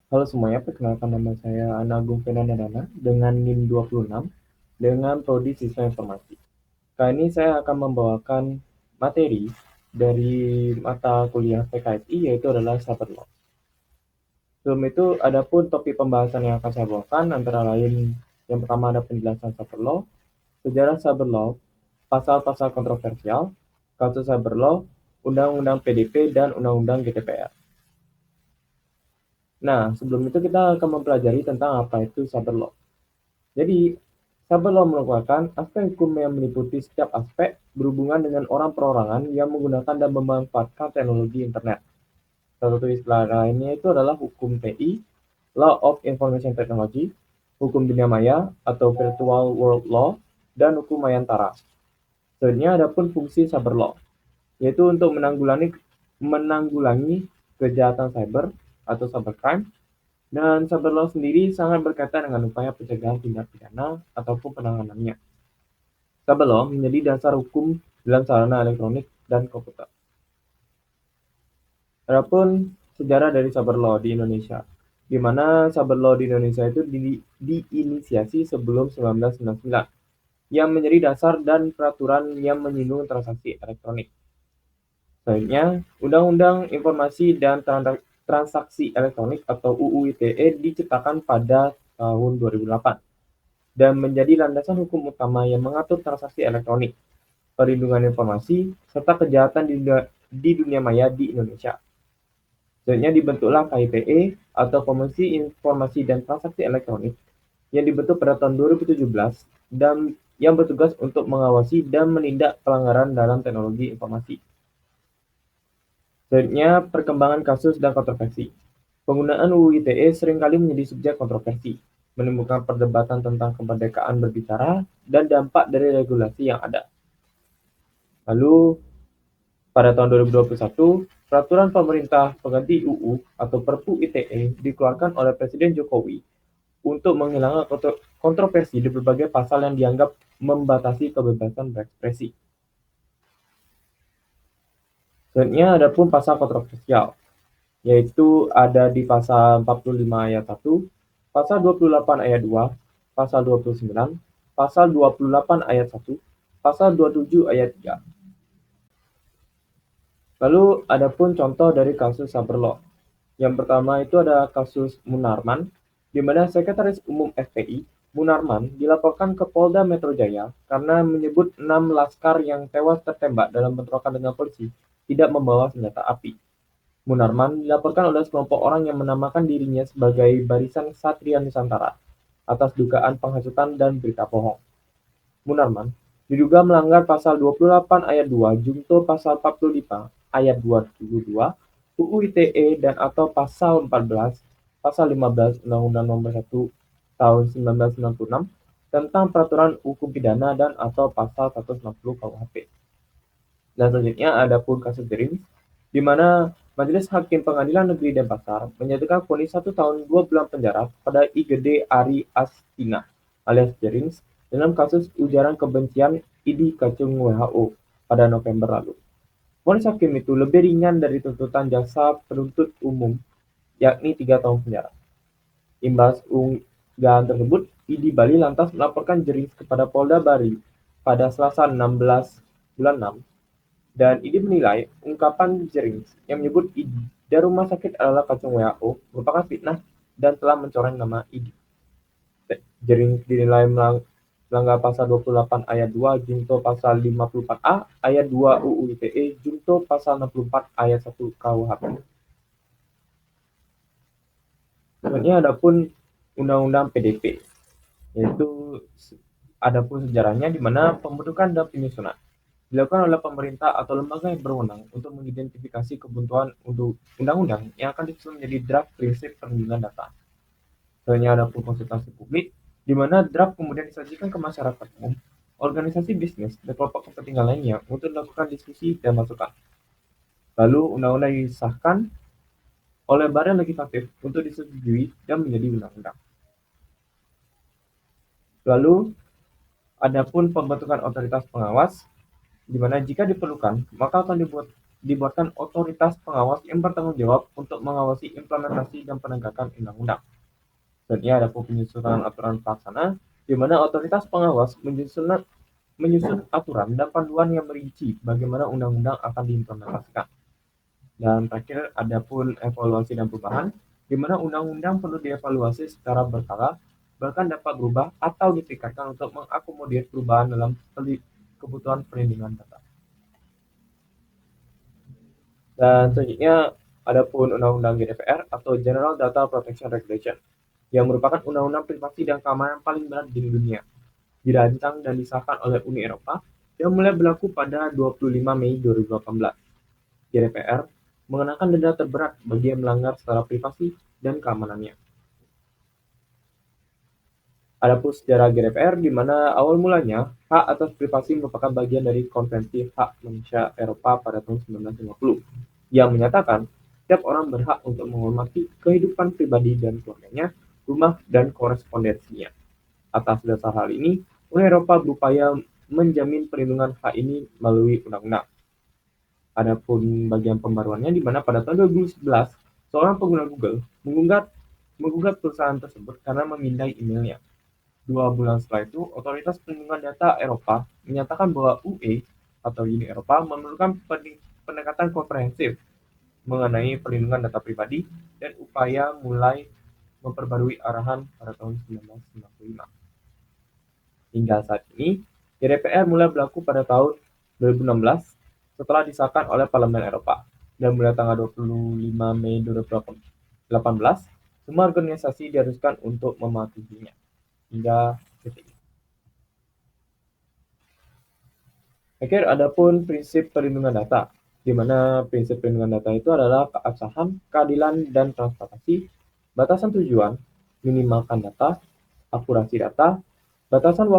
Halo semuanya, perkenalkan nama saya Ana Agung Fernandana dengan NIM 26 dengan Prodi Sistem Informasi. Kali ini saya akan membawakan materi dari mata kuliah PKSI yaitu adalah Cyber Law. Sebelum itu, ada pun topik pembahasan yang akan saya bawakan antara lain yang pertama ada penjelasan Cyber Law, sejarah Cyber Law, pasal-pasal kontroversial, kasus Cyber Law, Undang-Undang PDP, dan Undang-Undang GDPR. Nah, sebelum itu kita akan mempelajari tentang apa itu cyber law. Jadi, cyber law merupakan aspek hukum yang meliputi setiap aspek berhubungan dengan orang perorangan yang menggunakan dan memanfaatkan teknologi internet. Salah satu istilah lainnya itu adalah hukum TI, Law of Information Technology, hukum dunia maya atau Virtual World Law, dan hukum mayantara. Selanjutnya ada pun fungsi cyber law, yaitu untuk menanggulangi kejahatan cyber atau cybercrime. Dan cyber law sendiri sangat berkaitan dengan upaya pencegahan tindak pidana ataupun penanganannya. Cyber law menjadi dasar hukum dalam sarana elektronik dan komputer. Adapun sejarah dari cyber law di Indonesia, di mana cyber law di Indonesia itu diinisiasi sebelum 1999, yang menjadi dasar dan peraturan yang menyinggung transaksi elektronik. Selanjutnya, Undang-Undang Informasi dan Transaksi Elektronik atau UU ITE diciptakan pada tahun 2008 dan menjadi landasan hukum utama yang mengatur transaksi elektronik, perlindungan informasi, serta kejahatan di dunia maya di Indonesia. Selanjutnya dibentuklah KITE atau Komisi Informasi dan Transaksi Elektronik yang dibentuk pada tahun 2017 dan yang bertugas untuk mengawasi dan menindak pelanggaran dalam teknologi informasi. Selanjutnya, perkembangan kasus dan kontroversi. Penggunaan UU ITE seringkali menjadi subjek kontroversi, menimbulkan perdebatan tentang kemerdekaan berbicara dan dampak dari regulasi yang ada. Lalu, pada tahun 2021, peraturan pemerintah pengganti UU atau Perpu ITE dikeluarkan oleh Presiden Jokowi untuk menghilangkan kontroversi di berbagai pasal yang dianggap membatasi kebebasan berekspresi. Selanjutnya ada pun pasal kontroversial, yaitu ada di pasal 45 ayat 1, pasal 28 ayat 2, pasal 29, pasal 28 ayat 1, pasal 27 ayat 3. Lalu ada pun contoh dari kasus cyber law. Yang pertama itu ada kasus Munarman, di mana Sekretaris Umum FPI, Munarman, dilaporkan ke Polda Metro Jaya karena menyebut 6 laskar yang tewas tertembak dalam bentrokan dengan polisi tidak membawa senjata api. Munarman dilaporkan oleh sekelompok orang yang menamakan dirinya sebagai Barisan Satria Nusantara atas dugaan penghasutan dan berita bohong. Munarman diduga melanggar pasal 28 ayat 2 Junto pasal 45 ayat 22 UU ITE dan atau pasal 14 pasal 15 Undang-Undang Nomor 1 Tahun 1996 tentang peraturan hukum pidana dan atau pasal 160 KUHP. Dan selanjutnya ada pun kasus Jerings, di mana Majelis Hakim Pengadilan Negeri Denpasar menyatakan vonis 1 tahun 2 bulan penjara pada Igede Ari Astina alias Jerings dalam kasus ujaran kebencian ID Kacung WHO pada November lalu. Vonis hakim itu lebih ringan dari tuntutan jaksa penuntut umum, yakni 3 tahun penjara. Imbas unggahan tersebut, ID Bali lantas melaporkan Jerings kepada Polda Bali pada Selasa 16 bulan 6. Dan ID menilai ungkapan Jerings yang menyebut ID rumah sakit adalah kacung WHO merupakan fitnah dan telah mencoreng nama ID. Jerings dinilai melanggar pasal 28 ayat 2 junto pasal 54A ayat 2 UU ITE junto pasal 64 ayat 1 KUHP. Selanjutnya ada pun Undang-Undang PDP, yaitu ada pun sejarahnya di mana pembentukan dan penyusunan dilakukan oleh pemerintah atau lembaga yang berwenang untuk mengidentifikasi kebutuhan untuk undang-undang yang akan disusun menjadi draft prinsip perlindungan data. Selanjutnya ada pun konsultasi publik, di mana draft kemudian disajikan ke masyarakat umum, organisasi bisnis, dan kelompok kepentingan lainnya untuk dilakukan diskusi dan masukan. Lalu undang-undang disahkan oleh Badan Legislatif untuk disetujui dan menjadi undang-undang. Lalu ada pun pembentukan otoritas pengawas, di mana jika diperlukan, maka akan dibuat dibuatkan otoritas pengawas yang bertanggung jawab untuk mengawasi implementasi dan penegakan undang-undang. Selanjutnya ada penyusunan aturan pelaksana, di mana otoritas pengawas menyusun aturan dan panduan yang merinci bagaimana undang-undang akan diimplementasikan. Dan terakhir ada pun evaluasi dan perubahan, di mana undang-undang perlu dievaluasi secara berkala, bahkan dapat berubah atau ditingkatkan untuk mengakomodir perubahan dalam kebutuhan perlindungan data. Dan selanjutnya ada pun Undang-Undang GDPR atau General Data Protection Regulation, yang merupakan undang-undang privasi dan keamanan paling berat di dunia. Dirancang dan disahkan oleh Uni Eropa yang mulai berlaku pada 25 Mei 2018. GDPR mengenakan denda terberat bagi yang melanggar secara privasi dan keamanannya. Adapun sejarah GDPR, di mana awal mulanya hak atas privasi merupakan bagian dari Konvensi Hak Manusia Eropa pada tahun 1950, yang menyatakan setiap orang berhak untuk menghormati kehidupan pribadi dan keluarganya, rumah, dan korespondensinya. Atas dasar hal ini, Uni Eropa berupaya menjamin perlindungan hak ini melalui undang-undang. Adapun bagian pembaruannya, di mana pada tahun 2011, seorang pengguna Google menggugat perusahaan tersebut karena memindai emailnya. 2 bulan setelah itu, Otoritas Perlindungan Data Eropa menyatakan bahwa UE atau Uni Eropa memerlukan pendekatan komprehensif mengenai perlindungan data pribadi dan upaya mulai memperbarui arahan pada tahun 1995. Hingga saat ini, GDPR mulai berlaku pada tahun 2016 setelah disahkan oleh Parlemen Eropa, dan mulai tanggal 25 Mei 2018, semua organisasi diharuskan untuk mematuhinya. Hingga detik ini. Akhir adapun prinsip perlindungan data, di mana prinsip perlindungan data itu adalah keabsahan, keadilan, dan transparansi, batasan tujuan, minimalkan data, akurasi data, batasan waktu